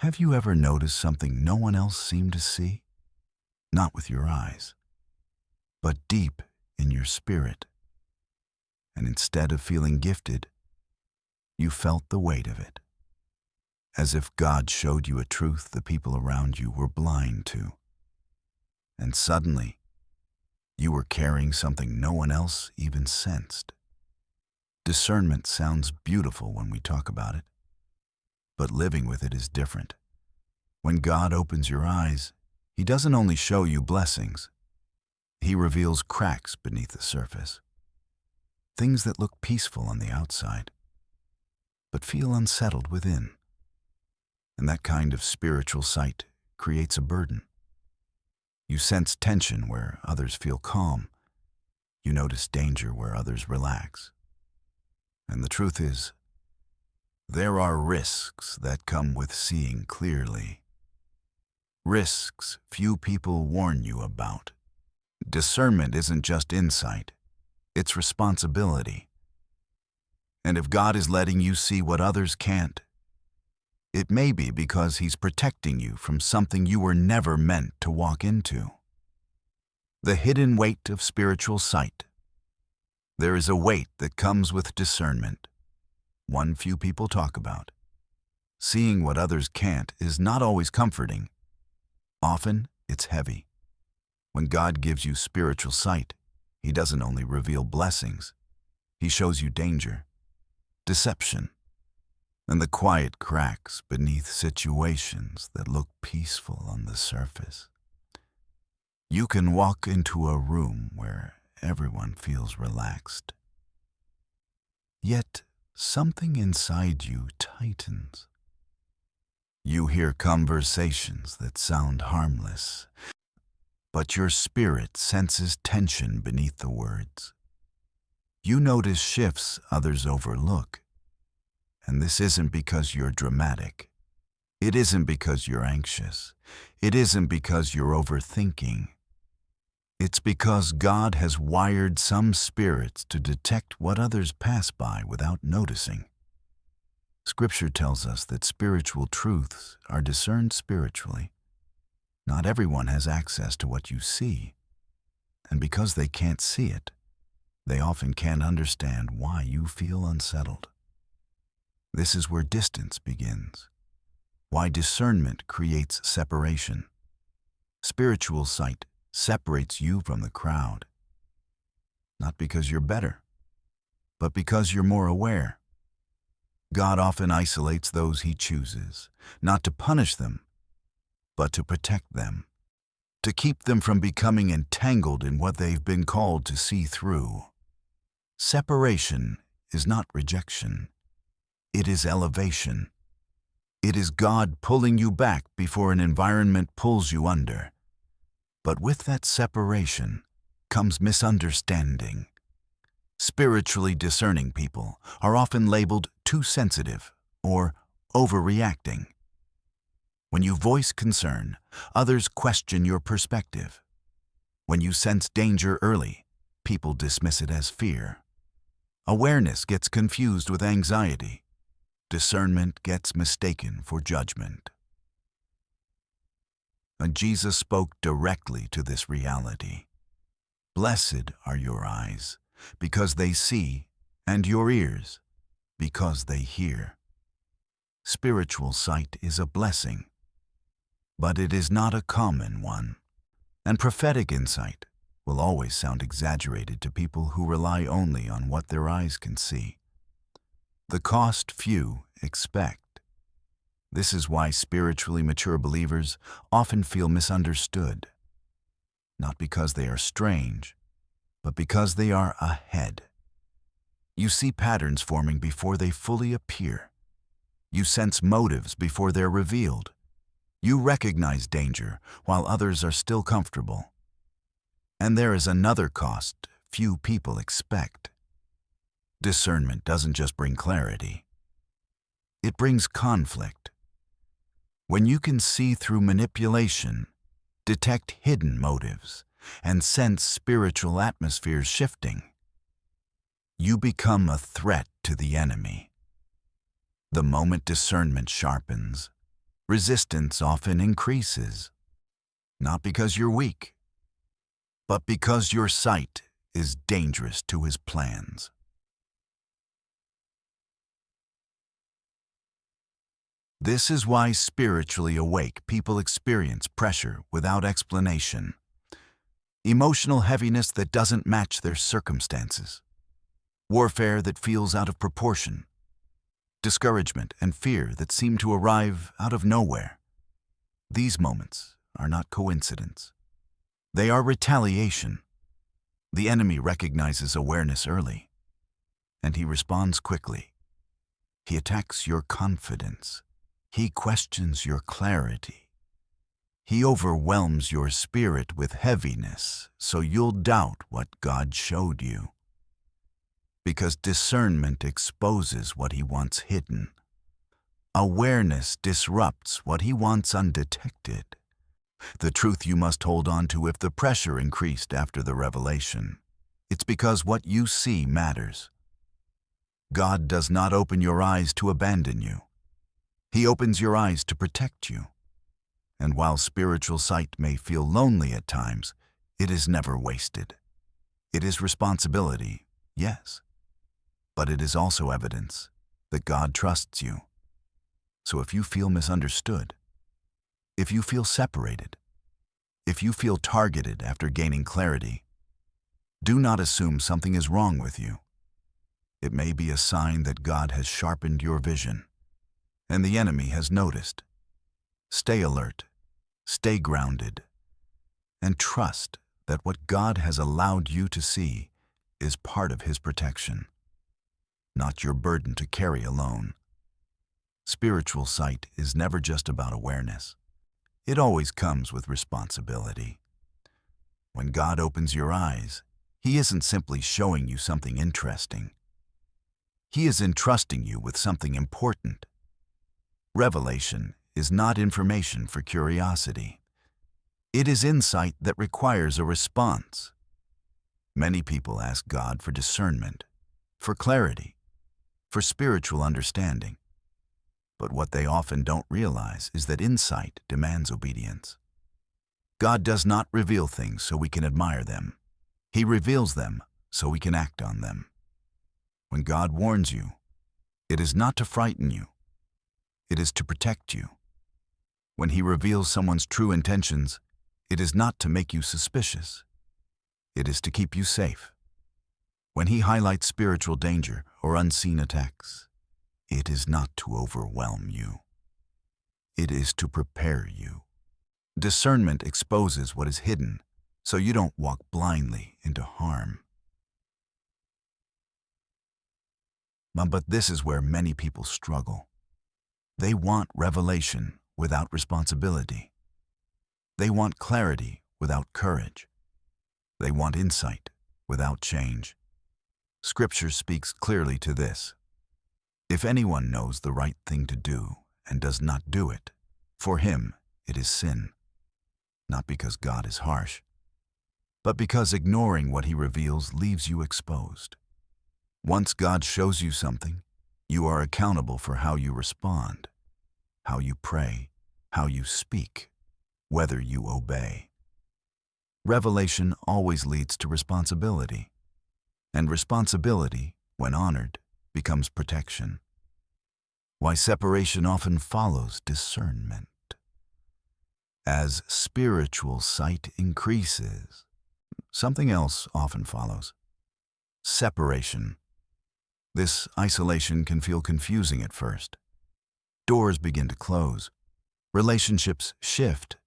Have you ever noticed something no one else seemed to see? Not with your eyes, but deep in your spirit. And instead of feeling gifted, you felt the weight of it, as if God showed you a truth the people around you were blind to. And suddenly, you were carrying something no one else even sensed. Discernment sounds beautiful when we talk about it, but living with it is different. When God opens your eyes, He doesn't only show you blessings, He reveals cracks beneath the surface. Things that look peaceful on the outside, but feel unsettled within. And that kind of spiritual sight creates a burden. You sense tension where others feel calm. You notice danger where others relax. And the truth is, there are risks that come with seeing clearly. Risks few people warn you about. Discernment isn't just insight, it's responsibility. And if God is letting you see what others can't, it may be because He's protecting you from something you were never meant to walk into. The hidden weight of spiritual sight. There is a weight that comes with discernment, one few people talk about. Seeing what others can't is not always comforting. Often, it's heavy. When God gives you spiritual sight, He doesn't only reveal blessings, He shows you danger, deception, and the quiet cracks beneath situations that look peaceful on the surface. You can walk into a room where everyone feels relaxed. Yet, something inside you tightens. You hear conversations that sound harmless, but your spirit senses tension beneath the words. You notice shifts others overlook. And this isn't because you're dramatic. It isn't because you're anxious. It isn't because you're overthinking. It's because God has wired some spirits to detect what others pass by without noticing. Scripture tells us that spiritual truths are discerned spiritually. Not everyone has access to what you see, and because they can't see it, they often can't understand why you feel unsettled. This is where distance begins, why discernment creates separation. Spiritual sight separates you from the crowd, not because you're better, but because you're more aware. God often isolates those He chooses, not to punish them, but to protect them, to keep them from becoming entangled in what they've been called to see through. Separation is not rejection. It is elevation. It is God pulling you back before an environment pulls you under. But with that separation comes misunderstanding. Spiritually discerning people are often labeled too sensitive or overreacting. When you voice concern, others question your perspective. When you sense danger early, people dismiss it as fear. Awareness gets confused with anxiety. Discernment gets mistaken for judgment. And Jesus spoke directly to this reality. Blessed are your eyes, because they see, and your ears, because they hear. Spiritual sight is a blessing, but it is not a common one. And prophetic insight will always sound exaggerated to people who rely only on what their eyes can see. The cost few expect. This is why spiritually mature believers often feel misunderstood, not because they are strange, but because they are ahead. You see patterns forming before they fully appear. You sense motives before they're revealed. You recognize danger while others are still comfortable. And there is another cost few people expect. Discernment doesn't just bring clarity. It brings conflict. When you can see through manipulation, detect hidden motives, and sense spiritual atmospheres shifting, you become a threat to the enemy. The moment discernment sharpens, resistance often increases, not because you're weak, but because your sight is dangerous to his plans. This is why spiritually awake people experience pressure without explanation, emotional heaviness that doesn't match their circumstances, warfare that feels out of proportion, discouragement and fear that seem to arrive out of nowhere. These moments are not coincidence. They are retaliation. The enemy recognizes awareness early, and he responds quickly. He attacks your confidence. He questions your clarity. He overwhelms your spirit with heaviness, so you'll doubt what God showed you. Because discernment exposes what he wants hidden. Awareness disrupts what he wants undetected. The truth you must hold on to if the pressure increased after the revelation. It's because what you see matters. God does not open your eyes to abandon you. He opens your eyes to protect you. And while spiritual sight may feel lonely at times, it is never wasted. It is responsibility, yes, but it is also evidence that God trusts you. So if you feel misunderstood, if you feel separated, if you feel targeted after gaining clarity, do not assume something is wrong with you. It may be a sign that God has sharpened your vision, and the enemy has noticed. Stay alert, stay grounded, and trust that what God has allowed you to see is part of his protection, not your burden to carry alone. Spiritual sight is never just about awareness. It always comes with responsibility. When God opens your eyes, he isn't simply showing you something interesting. He is entrusting you with something important. Revelation is not information for curiosity. It is insight that requires a response. Many people ask God for discernment, for clarity, for spiritual understanding. But what they often don't realize is that insight demands obedience. God does not reveal things so we can admire them. He reveals them so we can act on them. When God warns you, it is not to frighten you. It is to protect you. When he reveals someone's true intentions, it is not to make you suspicious. It is to keep you safe. When he highlights spiritual danger or unseen attacks, it is not to overwhelm you. It is to prepare you. Discernment exposes what is hidden, so you don't walk blindly into harm. But this is where many people struggle. They want revelation without responsibility. They want clarity without courage. They want insight without change. Scripture speaks clearly to this. If anyone knows the right thing to do and does not do it, for him it is sin. Not because God is harsh, but because ignoring what he reveals leaves you exposed. Once God shows you something, you are accountable for how you respond, how you pray, how you speak, whether you obey. Revelation always leads to responsibility, and responsibility, when honored, becomes protection. Why separation often follows discernment. As spiritual sight increases, something else often follows. Separation. This isolation can feel confusing at first. Doors begin to close. Relationships shift.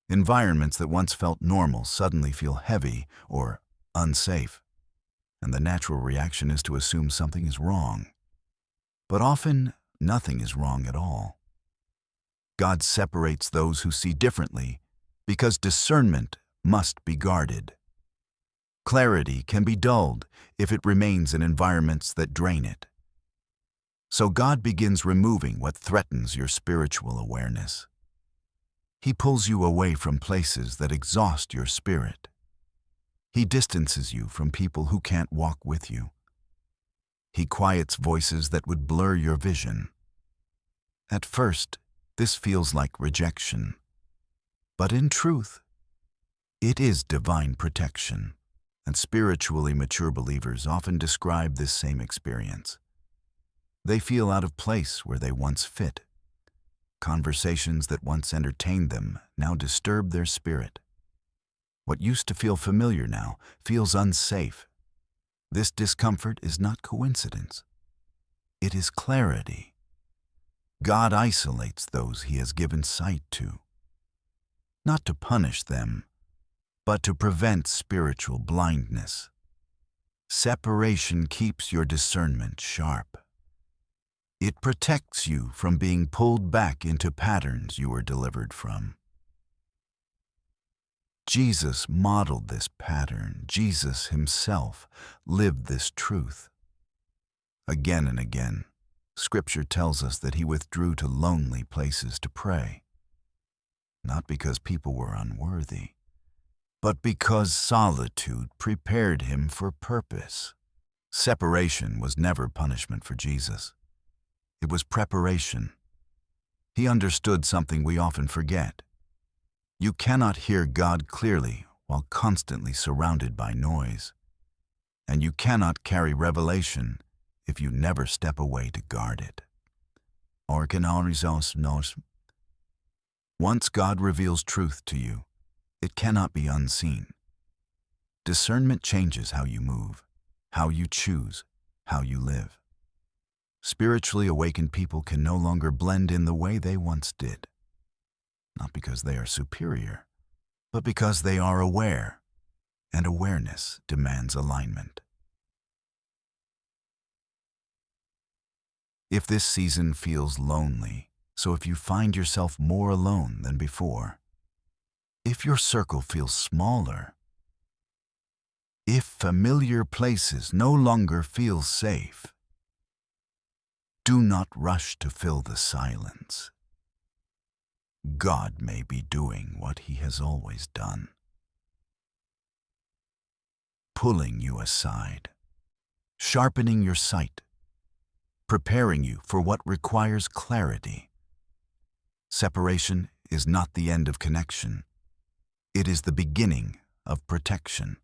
Environments that once felt normal suddenly feel heavy or unsafe. And the natural reaction is to assume something is wrong. But often, nothing is wrong at all. God separates those who see differently because discernment must be guarded. Clarity can be dulled if it remains in environments that drain it. So God begins removing what threatens your spiritual awareness. He pulls you away from places that exhaust your spirit. He distances you from people who can't walk with you. He quiets voices that would blur your vision. At first, This feels like rejection, but in truth, it is divine protection, and spiritually mature believers often describe this same experience. They feel out of place where they once fit. Conversations that once entertained them now disturb their spirit. What used to feel familiar now feels unsafe. This discomfort is not coincidence. It is clarity. God isolates those He has given sight to, not to punish them, but to prevent spiritual blindness. Separation keeps your discernment sharp. It protects you from being pulled back into patterns you were delivered from. Jesus modeled this pattern. Jesus Himself lived this truth. Again and again, Scripture tells us that He withdrew to lonely places to pray, not because people were unworthy, but because solitude prepared Him for purpose. Separation was never punishment for Jesus. It was preparation. He understood something we often forget. You cannot hear God clearly while constantly surrounded by noise. And you cannot carry revelation if you never step away to guard it. Once God reveals truth to you, it cannot be unseen. Discernment changes how you move, how you choose, how you live. Spiritually awakened people can no longer blend in the way they once did. Not because they are superior, but because they are aware, and awareness demands alignment. If this season feels lonely, so if you find yourself more alone than before, if your circle feels smaller, if familiar places no longer feel safe, do not rush to fill the silence. God may be doing what He has always done, pulling you aside, sharpening your sight, preparing you for what requires clarity. Separation is not the end of connection. It is the beginning of protection.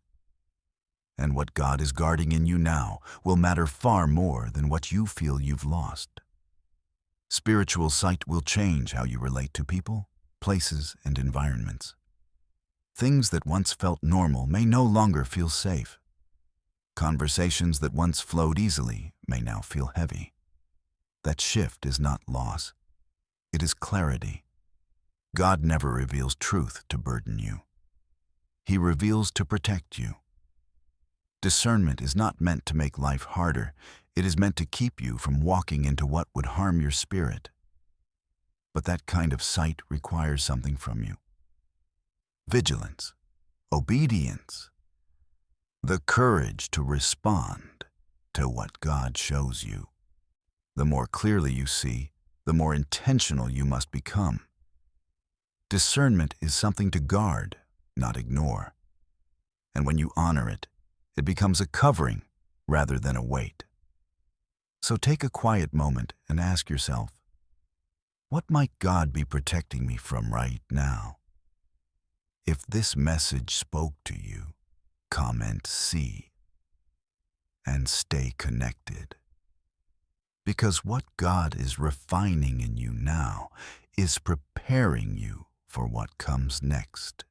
And what God is guarding in you now will matter far more than what you feel you've lost. Spiritual sight will change how you relate to people, places, and environments. Things that once felt normal may no longer feel safe. Conversations that once flowed easily may now feel heavy. That shift is not loss. It is clarity. God never reveals truth to burden you. He reveals to protect you. Discernment is not meant to make life harder. It is meant to keep you from walking into what would harm your spirit. But that kind of sight requires something from you. Vigilance, obedience, the courage to respond to what God shows you. The more clearly you see, the more intentional you must become. Discernment is something to guard, not ignore. And when you honor it, it becomes a covering rather than a weight. So take a quiet moment and ask yourself, what might God be protecting me from right now? If this message spoke to you, comment C and stay connected. Because what God is refining in you now is preparing you for what comes next.